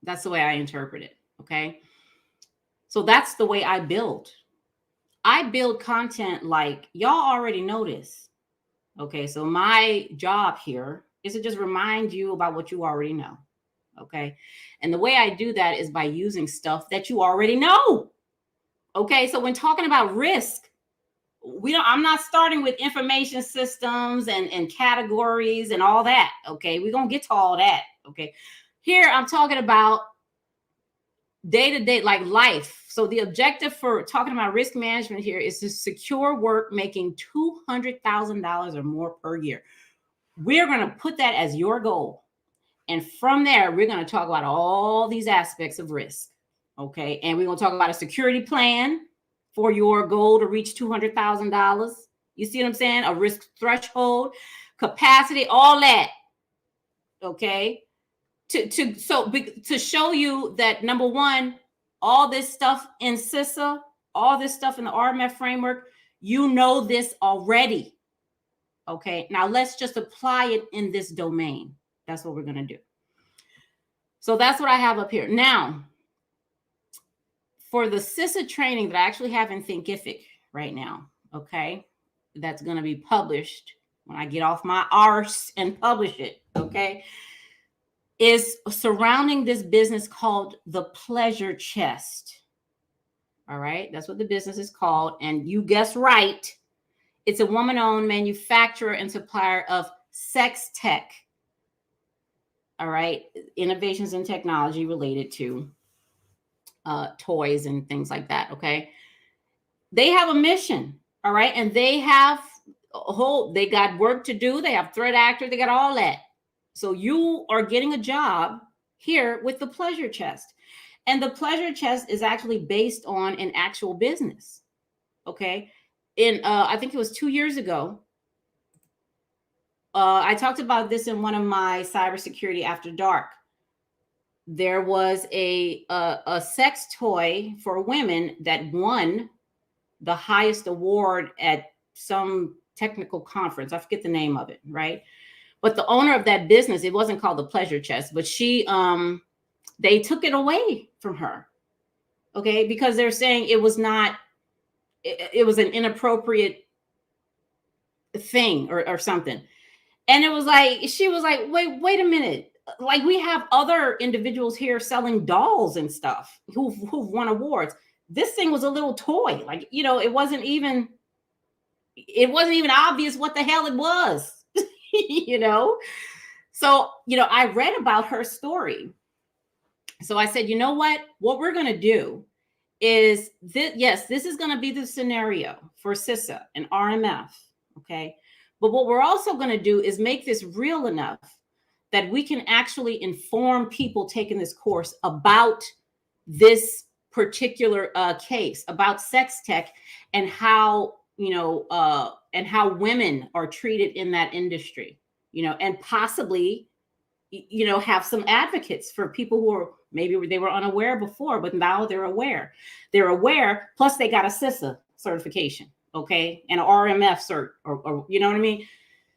interpret it. Okay. So that's the way I build. I build content like y'all already know this. Okay, so my job here is to just remind you about what you already know. Okay, and the way I do that is by using stuff that you already know. Okay, so when talking about risk, I'm not starting with information systems and categories and all that. Okay, we're gonna get to all that. Okay, here I'm talking about day-to-day, like life. So the objective for talking about risk management here is to secure work making $200,000 or more per year. We're going to put that as your goal. And from there, we're going to talk about all these aspects of risk. Okay. And we're going to talk about a security plan for your goal to reach $200,000. You see what I'm saying? A risk threshold, capacity, all that. Okay. To show you that, number one, all this stuff in CISA, all this stuff in the RMF framework, you know this already. Okay, now let's just apply it in this domain. That's what we're going to do. So that's what I have up here. Now, for the CISA training that I actually have in Thinkific right now, okay, that's going to be published when I get off my arse and publish it, okay, is surrounding this business called the pleasure chest. All right, that's what the business is called. And you guessed right, it's a woman-owned manufacturer and supplier of sex tech. All right, innovations in technology related to toys and things like that. Okay, they have a mission. All right, and they have they got work to do. They have threat actors. They got all that. So you are getting a job here with the pleasure chest. And the pleasure chest is actually based on an actual business. Okay. I think it was 2 years ago. I talked about this in one of my Cybersecurity After Dark. There was a sex toy for women that won the highest award at some technical conference. I forget the name of it, right? But the owner of that business, it wasn't called the pleasure chest, but they took it away from her. Okay. Because they're saying it was not, it was an inappropriate thing or something. And it was like, she was like, wait a minute. Like, we have other individuals here selling dolls and stuff who've won awards. This thing was a little toy. Like, you know, it wasn't even obvious what the hell it was, you know? So, you know, I read about her story. So I said, you know what we're going to do is this. Yes, this is going to be the scenario for CISA and RMF. Okay. But what we're also going to do is make this real enough that we can actually inform people taking this course about this particular case, about sex tech, and how, you know, and how women are treated in that industry, you know, and possibly, you know, have some advocates for people who are, maybe they were unaware before, but now they're aware. They're aware, plus they got a CISA certification, okay, and an RMF cert, or you know what I mean?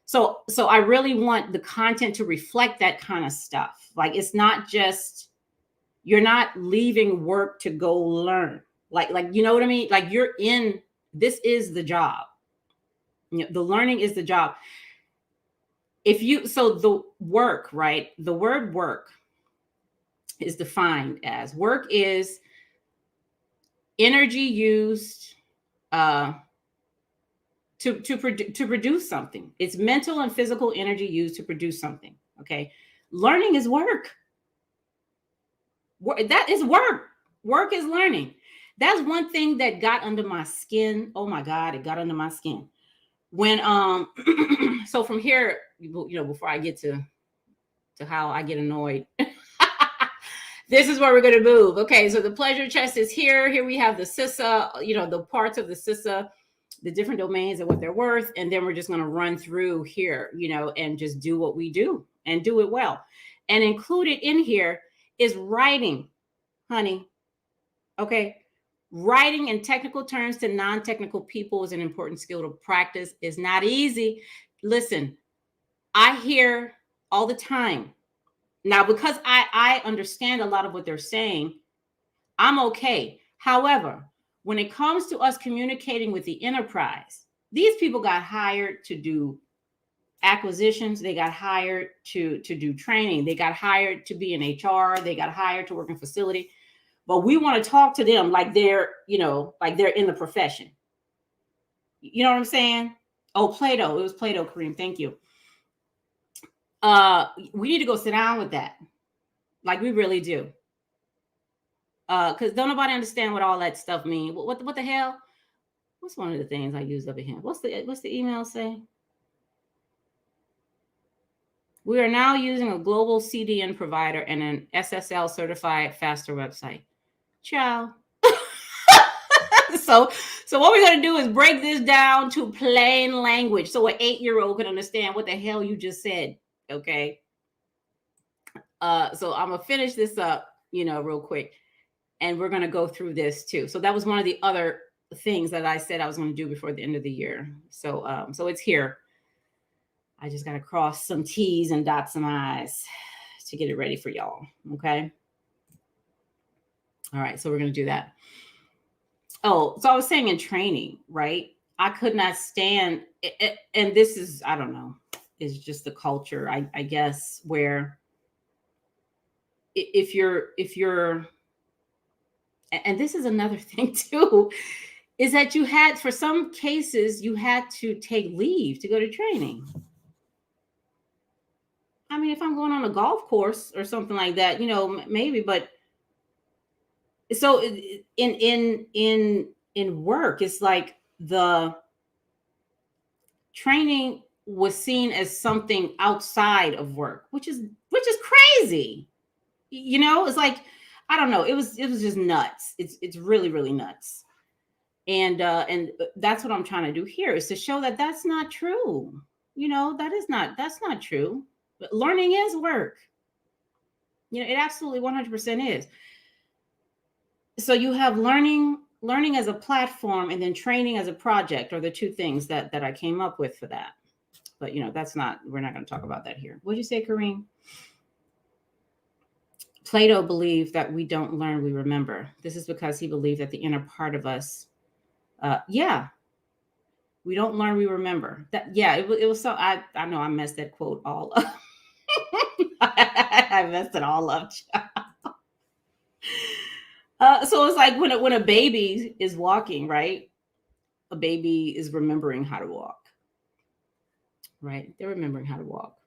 So I really want the content to reflect that kind of stuff. Like, it's not just, you're not leaving work to go learn. Like, you know what I mean? Like, this is the job. You know, the learning is the job. So the work, right? The word work is defined as, work is energy used to produce something. It's mental and physical energy used to produce something. Okay. Learning is work. That is work. Work is learning. That's one thing that got under my skin. Oh my God, it got under my skin. When so from here, you know, before I get to how I get annoyed, this is where we're going to move. Okay, so the pleasure chest is here. Here we have the CISA, you know, the parts of the CISA, the different domains and what they're worth, and then we're just going to run through here, you know, and just do what we do and do it well. And included in here is writing, honey. Okay. Writing in technical terms to non-technical people is an important skill to practice. It's not easy. Listen, I hear all the time. Now, because I understand a lot of what they're saying, I'm okay. However, when it comes to us communicating with the enterprise, these people got hired to do acquisitions. They got hired to do training. They got hired to be in HR. They got hired to work in facility. But we want to talk to them like they're, like they're in the profession. You know what I'm saying? Oh, Plato. It was Plato, Kareem. Thank you. We need to go sit down with that. Like we really do. Because don't nobody understand what all that stuff means. What the hell? What's one of the things I used over here? What's the email say? We are now using a global CDN provider and an SSL certified faster website. Ciao. So what we're going to do is break this down to plain language so an 8-year-old can understand what the hell you just said. Okay. So I'm going to finish this up, real quick. And we're going to go through this too. So that was one of the other things that I said I was going to do before the end of the year. So it's here. I just got to cross some T's and dot some I's to get it ready for y'all. Okay. All right. So we're going to do that. Oh, so I was saying in training, right? I could not stand it, and this is, I don't know, it's just the culture, I guess, where if you're, and this is another thing too, is that for some cases, you had to take leave to go to training. I mean, if I'm going on a golf course or something like that, maybe, but so in work, it's like the training was seen as something outside of work, which is crazy. It's like, I don't know. It was just nuts. It's really, really nuts. And that's what I'm trying to do here, is to show that that's not true. That's not true. But learning is work. It absolutely 100% is. So you have learning as a platform, and then training as a project are the two things that I came up with for that. But we're not going to talk about that here. What'd you say, Kareem? Plato believed that we don't learn, we remember. This is because he believed that the inner part of us, we don't learn, we remember. It was so, I know I messed that quote all up. I messed it all up. So it's like when a baby is walking, right? A baby is remembering how to walk, right? They're remembering how to walk.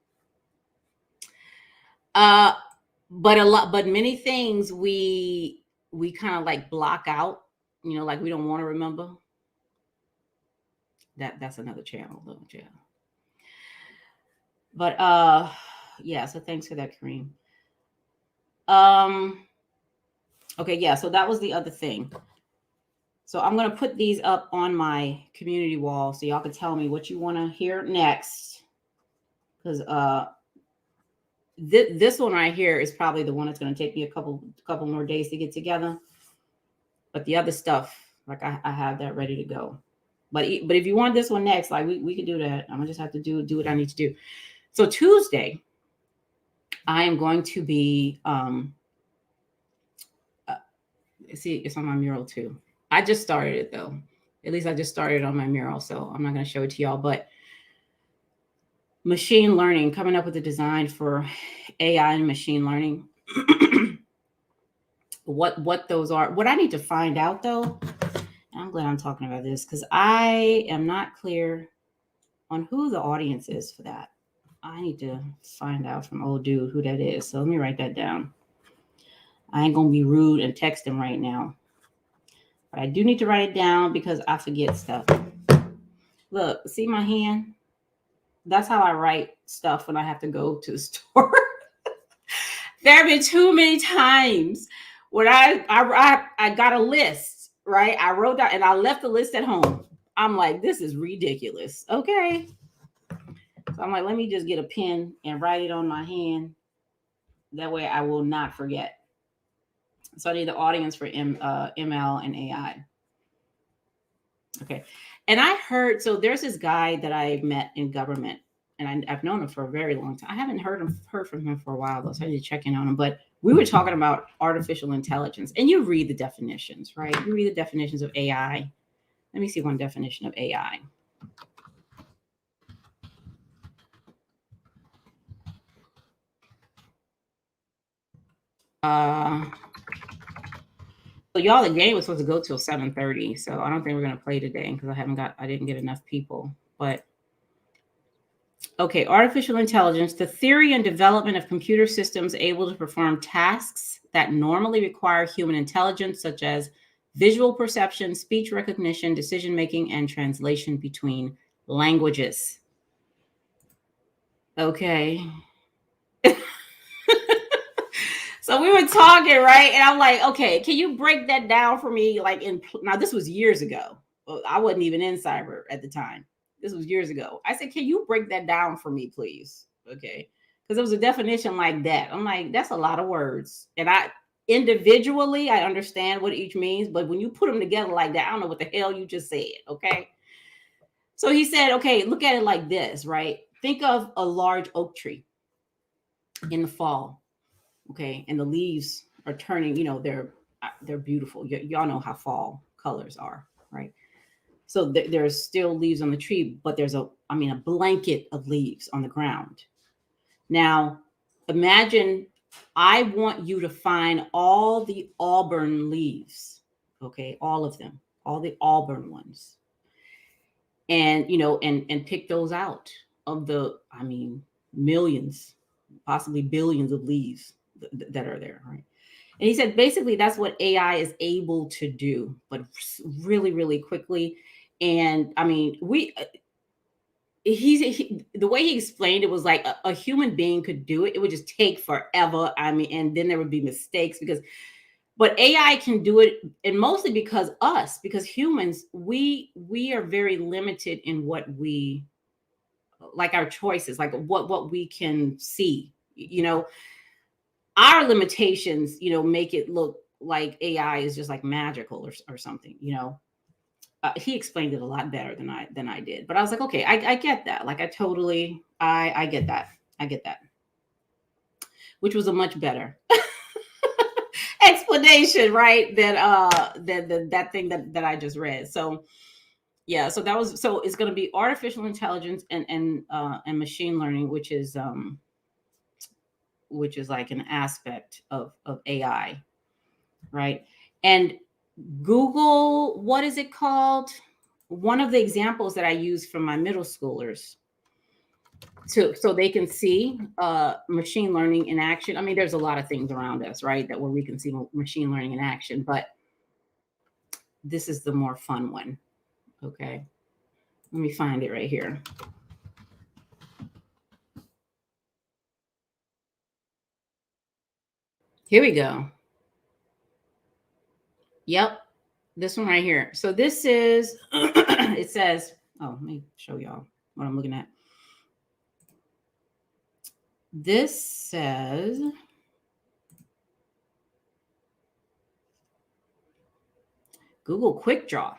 But many things we kind of like block out, like we don't want to remember. That's another channel though, yeah. But yeah, so thanks for that, Kareem. Okay, yeah, so that was the other thing. So I'm going to put these up on my community wall so y'all can tell me what you want to hear next. Because this one right here is probably the one that's going to take me a couple more days to get together. But the other stuff, like I have that ready to go. But if you want this one next, like we can do that. I'm going to just have to do what I need to do. So Tuesday, I am going to be, see, it's on my mural too. I just started it though. At least I just started on my mural. So I'm not going to show it to y'all, but machine learning, coming up with a design for AI and machine learning. What those are. What I need to find out though, and I'm glad I'm talking about this, because I am not clear on who the audience is for that. I need to find out from old dude who that is. So let me write that down. I ain't gonna be rude and text him right now. But I do need to write it down because I forget stuff. Look, see my hand? That's how I write stuff when I have to go to the store. There have been too many times when I got a list, right? I wrote down and I left the list at home. I'm like, this is ridiculous. Okay. So I'm like, let me just get a pen and write it on my hand. That way I will not forget. So I need the audience for ML and AI. Okay. And I heard, so there's this guy that I met in government, and I've known him for a very long time. I haven't heard from him for a while though, so I need to check in on him. But we were talking about artificial intelligence, and you read the definitions, right? You read the definitions of AI. Let me see one definition of AI. So y'all, the game was supposed to go till 7:30, so I don't think we're gonna play today because I didn't get enough people. But okay, artificial intelligence, the theory and development of computer systems able to perform tasks that normally require human intelligence, such as visual perception, speech recognition, decision making, and translation between languages. Okay. So we were talking, right? And I'm like, okay, can you break that down for me? Like, now this was years ago. I wasn't even in cyber at the time. This was years ago. I said, can you break that down for me, please? Okay. Because it was a definition like that. I'm like, that's a lot of words. And individually, I understand what each means. But when you put them together like that, I don't know what the hell you just said. Okay. So he said, okay, look at it like this, right? Think of a large oak tree in the fall. Okay, and the leaves are turning, they're beautiful. Y'all know how fall colors are, right? So there's still leaves on the tree, but there's a blanket of leaves on the ground. Now imagine I want you to find all the auburn leaves, okay, all of them, all the auburn ones, and and pick those out of the millions, possibly billions of leaves that are there, right? And he said basically that's what AI is able to do, but really, really quickly. And the way he explained it was like a human being could do it. It would just take forever. And then there would be mistakes but AI can do it, and mostly because humans, we are very limited in what we like, our choices, like what we can see. Our limitations, make it look like AI is just like magical or something. He explained it a lot better than I did, but I was like, okay, I get that. Like, I totally, I get that. I get that, which was a much better explanation, right? Than that thing that I just read. So yeah, so it's going to be artificial intelligence and machine learning, which is like an aspect of AI, right? And Google, what is it called? One of the examples that I use from my middle schoolers so they can see machine learning in action. I mean, there's a lot of things around us, right, that where we can see machine learning in action, but this is the more fun one. Okay, let me find it right here. Here we go. Yep, this one right here. So this is, it says, oh, let me show y'all what I'm looking at. This says, Google Quick Draw.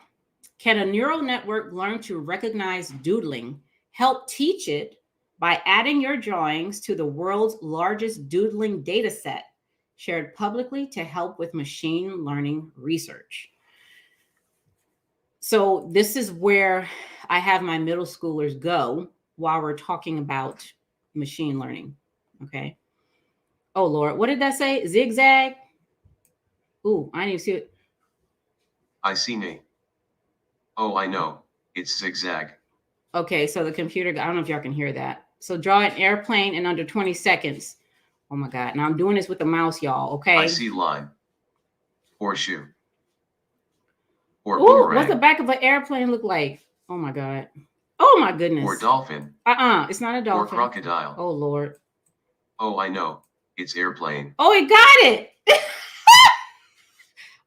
Can a neural network learn to recognize doodling? Help teach it by adding your drawings to the world's largest doodling data set, shared publicly to help with machine learning research. So this is where I have my middle schoolers go while we're talking about machine learning. Okay. Oh, Lord, what did that say? Zigzag? Ooh, I didn't even see it. I see me. Oh, I know. It's zigzag. Okay, so the computer, I don't know if y'all can hear that. So draw an airplane in under 20 seconds. Oh my God. Now I'm doing this with the mouse, y'all. Okay. I see line. Horseshoe. Or Ooh, boomerang. what's the back of an airplane look like? Oh my God. Oh my goodness. Or dolphin. It's not a dolphin. Or crocodile. Oh Lord. Oh, I know. It's airplane. Oh, it got it.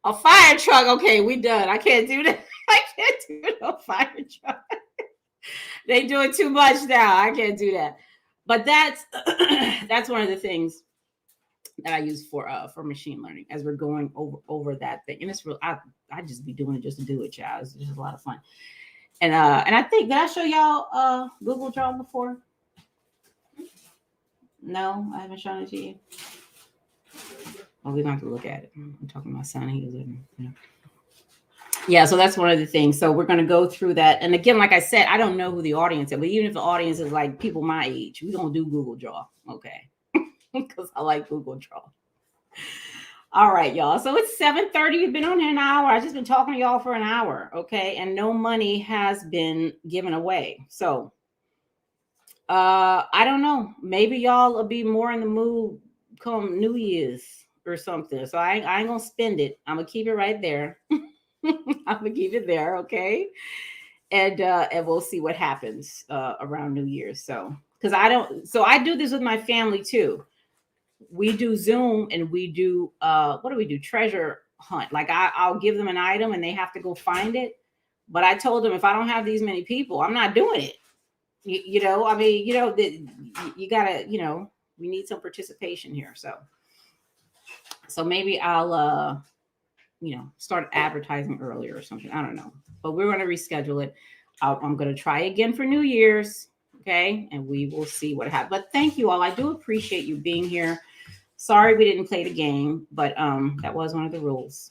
A fire truck. Okay, we done. I can't do that. I can't do no fire truck. They doing too much now. I can't do that. But that's one of the things that I use for machine learning as we're going over that thing. And it's real. I just be doing it just to do it, y'all. It's just a lot of fun. And I think, did I show y'all Google Draw before? No, I haven't shown it to you. Well, we're going to have to look at it. I'm talking to my son. He was living, you know. Yeah, so that's one of the things. So we're going to go through that. And again, like I said, I don't know who the audience is, but even if the audience is like people my age, we're going to do Google Draw. Okay. Because I like Google Draw. All right, y'all. So it's 7:30. We've been on here an hour. I've just been talking to y'all for an hour. Okay. And no money has been given away. So I don't know. Maybe y'all will be more in the mood come New Year's or something. So I ain't going to spend it. I'm going to keep it right there. I'm gonna keep it there, okay? And we'll see what happens around New Year's. So, because I do this with my family too. We do Zoom and we do what do we do? Treasure hunt. Like I'll give them an item and they have to go find it. But I told them if I don't have these many people, I'm not doing it. You know, I mean, you know, you gotta, you know, we need some participation here. So maybe I'll you know, start advertising earlier or something. I don't know, but we're going to reschedule it. I'm going to try again for New Year's. Okay. And we will see what happens. But thank you all. I do appreciate you being here. Sorry we didn't play the game, but that was one of the rules.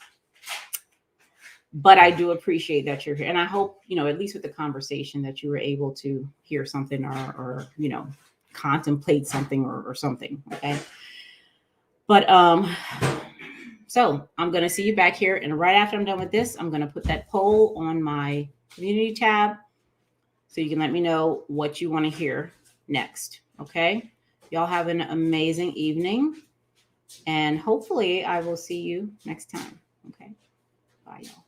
But I do appreciate that you're here. And I hope, you know, at least with the conversation that you were able to hear something or you know, contemplate something or something. Okay. But so I'm going to see you back here. And right after I'm done with this, I'm going to put that poll on my community tab so you can let me know what you want to hear next. Okay. Y'all have an amazing evening. And hopefully I will see you next time. Okay. Bye, y'all.